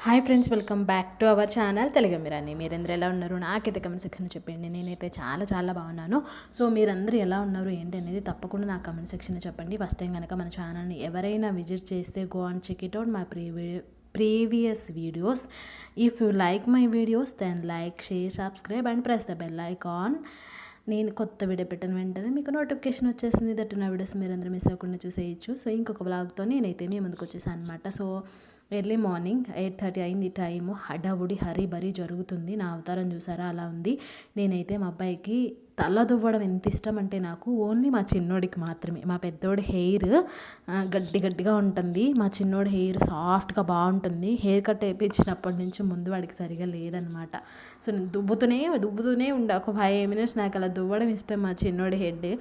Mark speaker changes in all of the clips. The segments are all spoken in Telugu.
Speaker 1: Hi friends, welcome back to our channel Telugu Meerani. మీరందరూ ఎలా ఉన్నారు? నాకైతే కమెంట్ సెక్షన్ చెప్పండి. నేనైతే చాలా బాగున్నాను. సో మీరందరూ ఎలా ఉన్నారు ఏంటి అనేది తప్పకుండా నా కమెంట్ సెక్షన్ చెప్పండి. ఫస్ట్ టైం కనుక మన ఛానల్ని ఎవరైనా విజిట్ చేస్తే go and check it out my previous videos. If you like my videos, then like, share, subscribe and press the bell icon. నేను కొత్త వీడియో పెట్టిన వెంటనే మీకు నోటిఫికేషన్ వచ్చేసింది. దట్ నా వీడియోస్ మీరందరూ మిస్ అవ్వకుండా చూసేయచ్చు. సో ఇంకొక బ్లాగ్తో నేనైతే మీ ముందుకు వచ్చేసాను అనమాట. సో ఎర్లీ మార్నింగ్ 8:30 అయింది టైము. హడావుడి హరీబరీ జరుగుతుంది. నా అవతారం చూసారా అలా ఉంది. నేనైతే మా అబ్బాయికి తల దువ్వడం ఎంత ఇష్టం అంటే నాకు ఓన్లీ మా చిన్నోడికి మాత్రమే. మా పెద్దోడి హెయిర్ గట్టిగా ఉంటుంది, మా చిన్నోడి హెయిర్ సాఫ్ట్గా బాగుంటుంది. హెయిర్ కట్ వేయించినప్పటి నుంచి ముందు వాడికి సరిగా లేదనమాట. సో నేను దువ్వుతూనే ఉండే ఒక 5 minutes నాకు అలా దువ్వడం ఇష్టం. మా చిన్నోడి హెడ్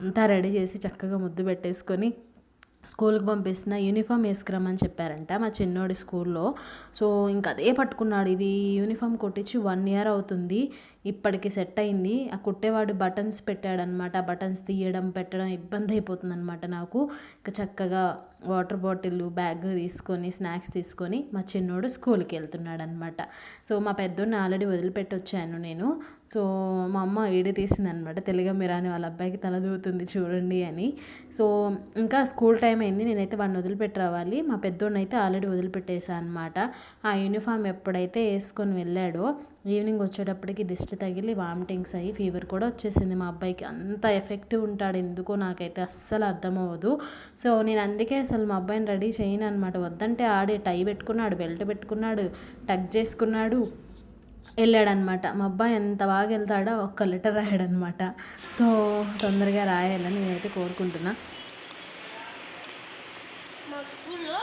Speaker 1: అంతా రెడీ చేసి చక్కగా ముద్దు పెట్టేసుకొని స్కూల్కి పంపిస్తున్న. యూనిఫామ్ వేసుకురమ్మని చెప్పారంట మా చిన్నోడి స్కూల్లో. సో ఇంకా అదే పట్టుకున్నాడు. ఇది యూనిఫామ్ కుట్టించి 1 year అవుతుంది. ఇప్పటికి సెట్ అయింది. ఆ కుట్టేవాడు బటన్స్ పెట్టాడనమాట. ఆ బటన్స్ తీయడం పెట్టడం ఇబ్బంది అయిపోతుంది అనమాట నాకు. ఇంకా చక్కగా వాటర్ బాటిల్ బ్యాగ్ తీసుకొని స్నాక్స్ తీసుకొని మా చిన్నోడు స్కూల్కి వెళ్తున్నాడు అనమాట. సో మా పెద్దోడిని ఆల్రెడీ వదిలిపెట్టి వచ్చాను నేను. సో మా అమ్మ వీడియో తీసిందనమాట. తెలుగు మీరాని వాళ్ళ అబ్బాయికి తల దూవుతుంది చూడండి అని. సో ఇంకా స్కూల్ టైం అయింది. నేనైతే వాడిని వదిలిపెట్టి రావాలి. మా పెద్దోడిని అయితే ఆల్రెడీ వదిలిపెట్టేసాను అనమాట. ఆ యూనిఫామ్ ఎప్పుడైతే వేసుకొని వెళ్ళాడో ఈవినింగ్ వచ్చేటప్పటికి దిష్టి తగిలి వామిటింగ్స్ అయ్యి ఫీవర్ కూడా వచ్చేసింది మా అబ్బాయికి. అంత ఎఫెక్టివ్ ఉంటాడు ఎందుకో నాకైతే అస్సలు అర్థమవ్వదు. సో నేను అందుకే అసలు మా అబ్బాయిని రెడీ చేయను అనమాట. వద్దంటే ఆడే టై పెట్టుకున్నాడు, బెల్ట్ పెట్టుకున్నాడు, టక్ చేసుకున్నాడు, వెళ్ళాడనమాట. మా అబ్బాయి ఎంత బాగా వెళ్తాడో ఒక్క లెటర్ రాయాడనమాట. సో తొందరగా రాయాలని నేనైతే కోరుకుంటున్నా.
Speaker 2: మా స్కూల్లో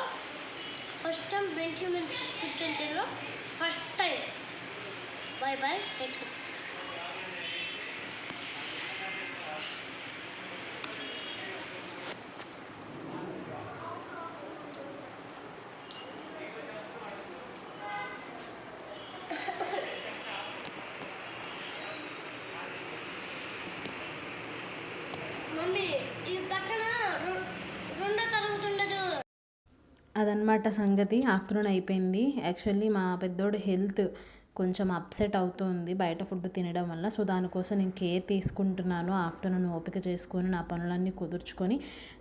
Speaker 2: ఫస్ట్ టైం బెంచ్ మీద కూర్చుంటారు. First time bye take mummy ఈ పక్కన రెండో తరగతి ఉండదు.
Speaker 1: అదనమాట సంగతి. ఆఫ్టర్నూన్ అయిపోయింది. యాక్చువల్లీ మా పెద్దోడు హెల్త్ కొంచెం అప్సెట్ అవుతుంది బయట ఫుడ్ తినడం వల్ల. సో దానికోసం నేను కేర్ తీసుకుంటున్నాను. ఆఫ్టర్నూన్ ఓపిక చేసుకొని నా పనులన్నీ కుదుర్చుకొని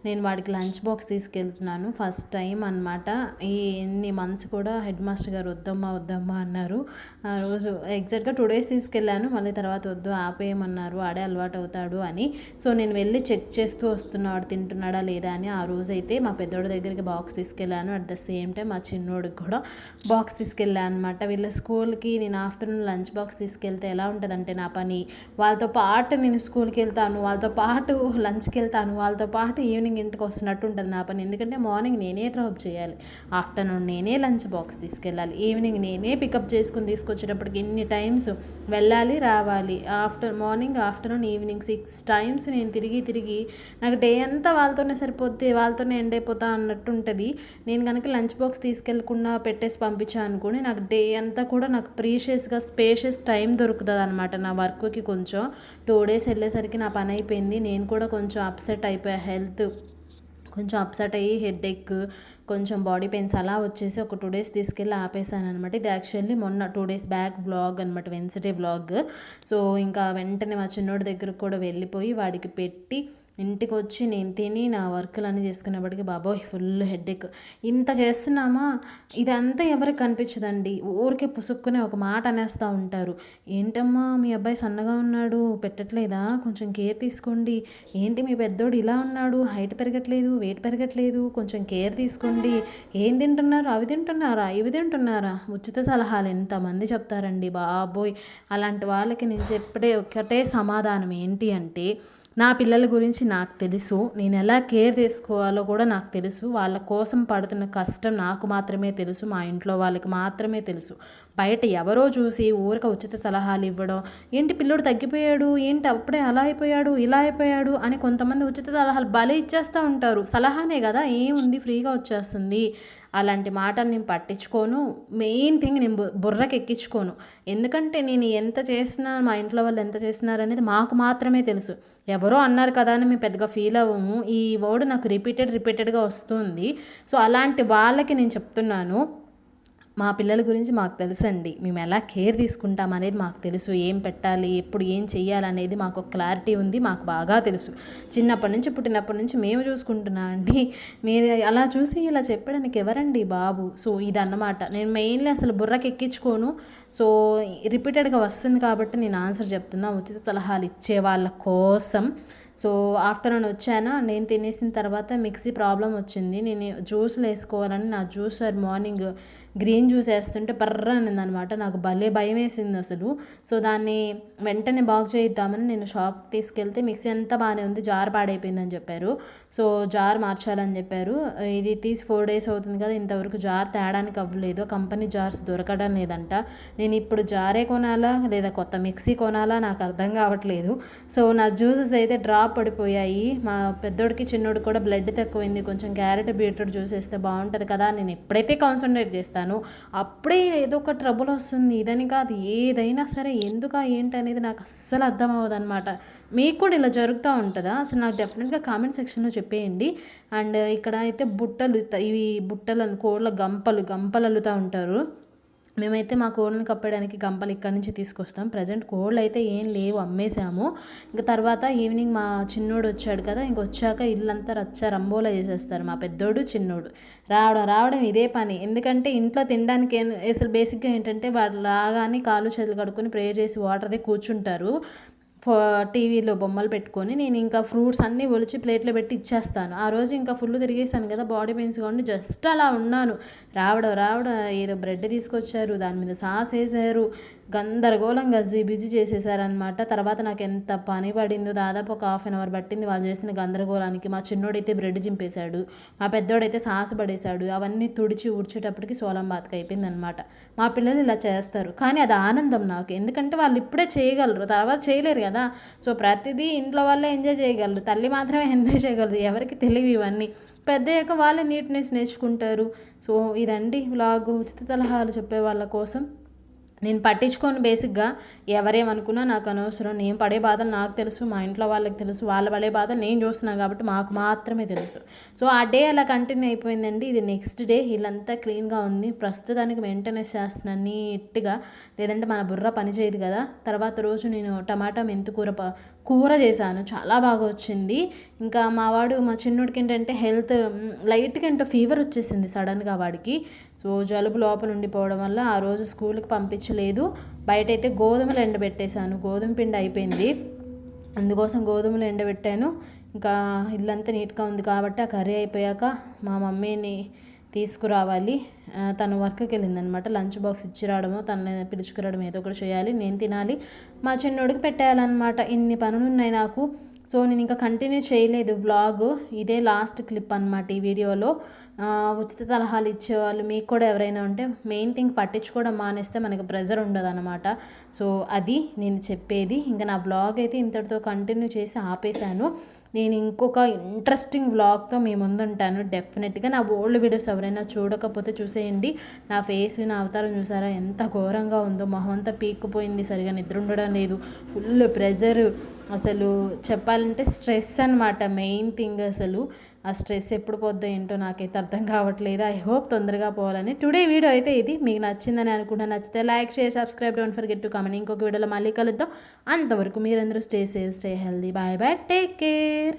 Speaker 1: నేను వాడికి లంచ్ బాక్స్ తీసుకెళ్తున్నాను. ఫస్ట్ టైం అనమాట. ఈ ఎన్ని మంత్స్ కూడా హెడ్ మాస్టర్ గారు వద్దమ్మా అన్నారు. ఆ రోజు ఎగ్జాక్ట్గా 2 days తీసుకెళ్ళాను. మళ్ళీ తర్వాత వద్దు ఆపేయమన్నారు, ఆడే అలవాటు అవుతాడు అని. సో నేను వెళ్ళి చెక్ చేస్తూ వస్తున్నాడు తింటున్నాడా లేదా అని. ఆ రోజు అయితే మా పెద్దోడి దగ్గరికి బాక్స్ తీసుకెళ్ళాను. అట్ ద సేమ్ టైం మా చిన్నోడికి కూడా బాక్స్ తీసుకెళ్ళాను అనమాట. వీళ్ళ స్కూల్కి నేను ఆఫ్టర్నూన్ లంచ్ బాక్స్ తీసుకెళ్తే ఎలా ఉంటుందంటే నా పని, వాళ్ళతో పాటు నేను స్కూల్కి వెళ్తాను, వాళ్ళతో పాటు లంచ్కి వెళ్తాను, వాళ్ళతో పాటు ఈవినింగ్ ఇంటికి వస్తున్నట్టు ఉంటుంది నా పని. ఎందుకంటే మార్నింగ్ నేనే డ్రాప్ చేయాలి, ఆఫ్టర్నూన్ నేనే లంచ్ బాక్స్ తీసుకెళ్ళాలి, ఈవినింగ్ నేనే పికప్ చేసుకుని తీసుకొచ్చేటప్పటికి ఇన్ని టైమ్స్ వెళ్ళాలి రావాలి. మార్నింగ్ ఆఫ్టర్నూన్ ఈవినింగ్ 6 times నేను తిరిగి నాకు డే అంతా వాళ్ళతోనే సరిపోద్ది, వాళ్ళతోనే ఎండ్ అయిపోతా అన్నట్టు ఉంటుంది. నేను కనుక లంచ్ బాక్స్ తీసుకెళ్ళకుండా పెట్టేసి పంపించాను అనుకోండి, నాకు డే అంతా కూడా నాకు ప్రీషియస్గా స్పేషియస్ టైం దొరుకుతుంది అనమాట. నా వర్క్కి కొంచెం 2 days వెళ్ళేసరికి నా పని అయిపోయింది. నేను కూడా కొంచెం అప్సెట్ అయిపోయా. హెల్త్ కొంచెం అప్సెట్ అయ్యి హెడేక్, కొంచెం బాడీ పెయిన్స్ అలా వచ్చేసి ఒక 2 days తీసుకెళ్ళి ఆపేసాను అనమాట. ఇది యాక్చువల్లీ మొన్న 2 days బ్యాక్ వ్లాగ్ అనమాట, వెన్స్డే వ్లాగ్. సో ఇంకా వెంటనే మా చిన్నోడి దగ్గరకు కూడా వెళ్ళిపోయి వాడికి పెట్టి ఇంటికి వచ్చి నేను తిని నా వర్కులన్నీ చేసుకునేప్పటికీ బాబోయ్ ఫుల్ హెడేక్. ఇంత చేస్తున్నామా, ఇదంతా ఎవరికి కనిపించదండి. ఊరికే పుసుక్కునే ఒక మాట అనేస్తూ ఉంటారు. ఏంటమ్మా మీ అబ్బాయి సన్నగా ఉన్నాడు, పెట్టట్లేదా, కొంచెం కేర్ తీసుకోండి. ఏంటి మీ పెద్దోడు ఇలా ఉన్నాడు, హైట్ పెరగట్లేదు, వెయిట్ పెరగట్లేదు, కొంచెం కేర్ తీసుకోండి. ఏం తింటున్నారు, అవి తింటున్నారా, ఇవి తింటున్నారా, ఉచిత సలహాలు ఎంతమంది చెప్తారండి బాబోయ్. అలాంటి వాళ్ళకి నేను చెప్పే ఒకటే సమాధానం ఏంటి అంటే, నా పిల్లల గురించి నాకు తెలుసు, నేను ఎలా కేర్ తీసుకోవాలో కూడా నాకు తెలుసు. వాళ్ళ కోసం పడుతున్న కష్టం నాకు మాత్రమే తెలుసు, మా ఇంట్లో వాళ్ళకి మాత్రమే తెలుసు. బయట ఎవరో చూసి ఊరిక ఉచిత సలహాలు ఇవ్వడం, ఏంటి పిల్లోడు తగ్గిపోయాడు, ఏంటి అప్పుడే అలా అయిపోయాడు ఇలా అయిపోయాడు అని కొంతమంది ఉచిత సలహాలు భలే ఇచ్చేస్తూ ఉంటారు. సలహానే కదా, ఏముంది ఫ్రీగా వచ్చేస్తుంది. అలాంటి మాటలు నేను పట్టించుకోను. మెయిన్ థింగ్ నేను బుర్రకి ఎక్కించుకోను. ఎందుకంటే నేను ఎంత చేసినా, మా ఇంట్లో వాళ్ళు ఎంత చేసినారు అనేది మాకు మాత్రమే తెలుసు. ఎవరో అన్నారు కదా అని మేము పెద్దగా ఫీల్ అవ్వము. ఈ వర్డ్ నాకు రిపీటెడ్గా వస్తుంది. సో అలాంటి వాళ్ళకి నేను చెప్తున్నాను, మా పిల్లల గురించి మాకు తెలుసండి. మేము ఎలా కేర్ తీసుకుంటాం అనేది మాకు తెలుసు. ఏం పెట్టాలి, ఎప్పుడు ఏం చెయ్యాలనేది మాకు ఒక క్లారిటీ ఉంది. మాకు బాగా తెలుసు. చిన్నప్పటి నుంచి, పుట్టినప్పటి నుంచి మేము చూసుకుంటున్నామండి. మీరు అలా చూసి ఇలా చెప్పడానికి ఎవరండి బాబు? సో ఇదన్నమాట. నేను మెయిన్లీ అసలు బుర్రకి ఎక్కించుకోను. సో రిపీటెడ్గా వస్తుంది కాబట్టి నేను ఆన్సర్ చెప్తున్నా, ఉచిత సలహాలు ఇచ్చే వాళ్ళ కోసం. సో ఆఫ్టర్నూన్ వచ్చాను, నేను తినేసిన తర్వాత మిక్సీ ప్రాబ్లం వచ్చింది. నేను జ్యూస్లు వేసుకోవాలని నా జ్యూసర్ మార్నింగ్ గ్రీన్ జ్యూస్ వేస్తుంటే పర్ర అనిందనమాట. నాకు భలే భయం వేసింది అసలు. సో దాన్ని వెంటనే బాగు చేయిద్దామని నేను షాప్కి తీసుకెళ్తే మిక్సీ అంతా బాగానే ఉంది, జార్ పాడైపోయిందని చెప్పారు. సో జార్ మార్చాలని చెప్పారు. ఇది తీసి 4 days అవుతుంది కదా, ఇంతవరకు జార్ తేడానికి అవ్వలేదు. కంపెనీ జార్స్ దొరకడం లేదంట. నేను ఇప్పుడు జారే కొనాలా లేదా కొత్త మిక్సీ కొనాలా నాకు అర్థం కావట్లేదు. సో నా జ్యూసెస్ అయితే డ్రాప్ పడిపోయాయి. మా పెద్దోడికి చిన్నోడికి కూడా బ్లడ్ తక్కువైంది. కొంచెం క్యారెట్ బీట్రూట్ జ్యూస్ వేస్తే బాగుంటుంది కదా, నేను ఎప్పుడైతే కాన్సన్ట్రేట్ చేస్తాను అప్పుడే ఏదో ఒక ట్రబుల్ వస్తుంది. ఇదని కాదు, ఏదైనా సరే ఎందుకా ఏంటి అనేది నాకు అస్సలు అర్థం అవ్వదు అనమాట. మీకు కూడా ఇలా జరుగుతూ ఉంటుందా? అసలు నాకు డెఫినెట్గా కామెంట్ సెక్షన్లో చెప్పేయండి. అండ్ ఇక్కడ అయితే బుట్టలు, ఇవి బుట్టలు కోళ్ళ గంపలు అల్లుతూ ఉంటారు. మేమైతే మా కోళ్ళని కప్పడానికి గంపలు ఇక్కడి నుంచి తీసుకొస్తాం. ప్రజెంట్ కోళ్ళు అయితే ఏం లేవు, అమ్మేసాము. ఇంకా తర్వాత ఈవినింగ్ మా చిన్నోడు వచ్చాడు కదా, ఇంకొచ్చాక ఇల్లంతా రంబోలా చేసేస్తారు మా పెద్దోడు చిన్నోడు. రావడం ఇదే పని. ఎందుకంటే ఇంట్లో తినడానికి అసలు బేసిక్గా ఏంటంటే వాళ్ళు రాగానే కాళ్ళు చేతులు కడుక్కొని ప్రేయర్ చేసి వాటర్దే కూర్చుంటారు. టీవీలో బొమ్మలు పెట్టుకొని నేను ఇంకా ఫ్రూట్స్ అన్నీ ఒలిచి ప్లేట్లో పెట్టి ఇచ్చేస్తాను. ఆ రోజు ఇంకా ఫుల్ తిరిగేసాను కదా, బాడీ పెయిన్స్ కావండి, జస్ట్ అలా ఉన్నాను. రావడం ఏదో బ్రెడ్ తీసుకొచ్చారు, దాని మీద సాస్ వేసారు, గందరగోళంగా బిజీ చేసేసారనమాట. తర్వాత నాకు ఎంత పని పడిందో, దాదాపు ఒక 1/2 hour పట్టింది వాళ్ళు చేసిన గందరగోళానికి. మా చిన్నోడైతే బ్రెడ్ చింపేశాడు, మా పెద్దోడైతే సాస్ పడేశాడు. అవన్నీ తుడిచి ఊడ్చేటప్పటికి సోలం బాతక అయిపోయింది అనమాట. మా పిల్లలు ఇలా చేస్తారు, కానీ అది ఆనందం నాకు. ఎందుకంటే వాళ్ళు ఇప్పుడే చేయగలరు, తర్వాత చేయలేరు కదా. సో ప్రతిదీ ఇంట్లో వాళ్ళే ఎంజాయ్ చేయగలరు, తల్లి మాత్రమే ఎంజాయ్ చేయగలరు. ఎవరికి తెలివి ఇవన్నీ. పెద్దయ్యాక వాళ్ళే నీట్నెస్ నేర్చుకుంటారు. సో ఇదండి వ్లాగ్, ఉచిత సలహాలు చెప్పే వాళ్ళ కోసం. నేను పట్టించుకోను బేసిక్గా, ఎవరేమనుకున్నా నాకు అనవసరం. నేను పడే బాధలు నాకు తెలుసు, మా ఇంట్లో వాళ్ళకి తెలుసు, వాళ్ళ పడే బాధ నేను చూస్తున్నాను కాబట్టి మాకు మాత్రమే తెలుసు. సో ఆ డే అలా కంటిన్యూ అయిపోయిందండి. ఇది నెక్స్ట్ డే, ఇల్లంతా క్లీన్గా ఉంది. ప్రస్తుతానికి మెయింటెనెన్స్ చేస్తున్నాను నీట్గా, లేదంటే మన బుర్ర పని చేయదు కదా. తర్వాత రోజు నేను టమాటా మెంతికూర కూర చేశాను, చాలా బాగా వచ్చింది. ఇంకా మా చిన్నోడికి ఏంటంటే హెల్త్ లైట్గా ఏంటో ఫీవర్ వచ్చేసింది సడన్గా వాడికి. సో జలుబు లోపల ఉండిపోవడం వల్ల ఆ రోజు స్కూల్కి పంపించలేదు. బయట అయితే గోధుమలు ఎండబెట్టేశాను, గోధుమ పిండి అయిపోయింది, అందుకోసం గోధుమలు ఎండబెట్టాను. ఇంకా ఇల్లంతా నీట్గా ఉంది కాబట్టి ఆ కర్రీ అయిపోయాక మా మమ్మీని తీసుకురావాలి. తను వర్క్కి వెళ్ళిందనమాట. లంచ్ బాక్స్ ఇచ్చి రావడమో తనని పిలుచుకురావడం ఏదో ఒకటి చేయాలి, నేను తినాలి, మా చిన్నోడికి పెట్టేయాలన్నమాట. ఇన్ని పనులు ఉన్నాయి నాకు. సో నేను ఇంకా కంటిన్యూ చేయలేదు వ్లాగ్. ఇదే లాస్ట్ క్లిప్ అనమాట ఈ వీడియోలో. ఉచిత సలహాలు ఇచ్చేవాళ్ళు మీకు కూడా ఎవరైనా ఉంటే, మెయిన్ థింగ్ పట్టించుకోవడం మానేస్తే మనకి ప్రెజర్ ఉండదు అనమాట. సో అది నేను చెప్పేది. ఇంకా నా వ్లాగ్ అయితే ఇంతటితో కంటిన్యూ చేసి ఆపేశాను. నేను ఇంకొక ఇంట్రెస్టింగ్ వ్లాగ్తో మీ ముందు ఉంటాను డెఫినెట్గా. నా ఓల్డ్ వీడియోస్ ఎవరైనా చూడకపోతే చూసేయండి. నా ఫేస్, నా అవతారం చూసారా ఎంత ఘోరంగా ఉందో, మొహం అంతా పీక్కుపోయింది, సరిగా నిద్ర ఉండడం లేదు, ఫుల్ ప్రెజర్. అసలు చెప్పాలంటే స్ట్రెస్ అనమాట మెయిన్ థింగ్. అసలు ఆ స్ట్రెస్ ఎప్పుడు పోద్దో ఏంటో నాకైతే అర్థం కావట్లేదు. ఐ హోప్ తొందరగా పోవాలని. టుడే వీడియో అయితే ఇది, మీకు నచ్చిందని అనుకుంటున్నా. నచ్చితే like, share, subscribe, don't forget to comment. ఇంకొక వీడియోలో మళ్ళీ కలుద్దాం. అంతవరకు మీరందరూ stay safe, stay healthy. Bye bye, take care.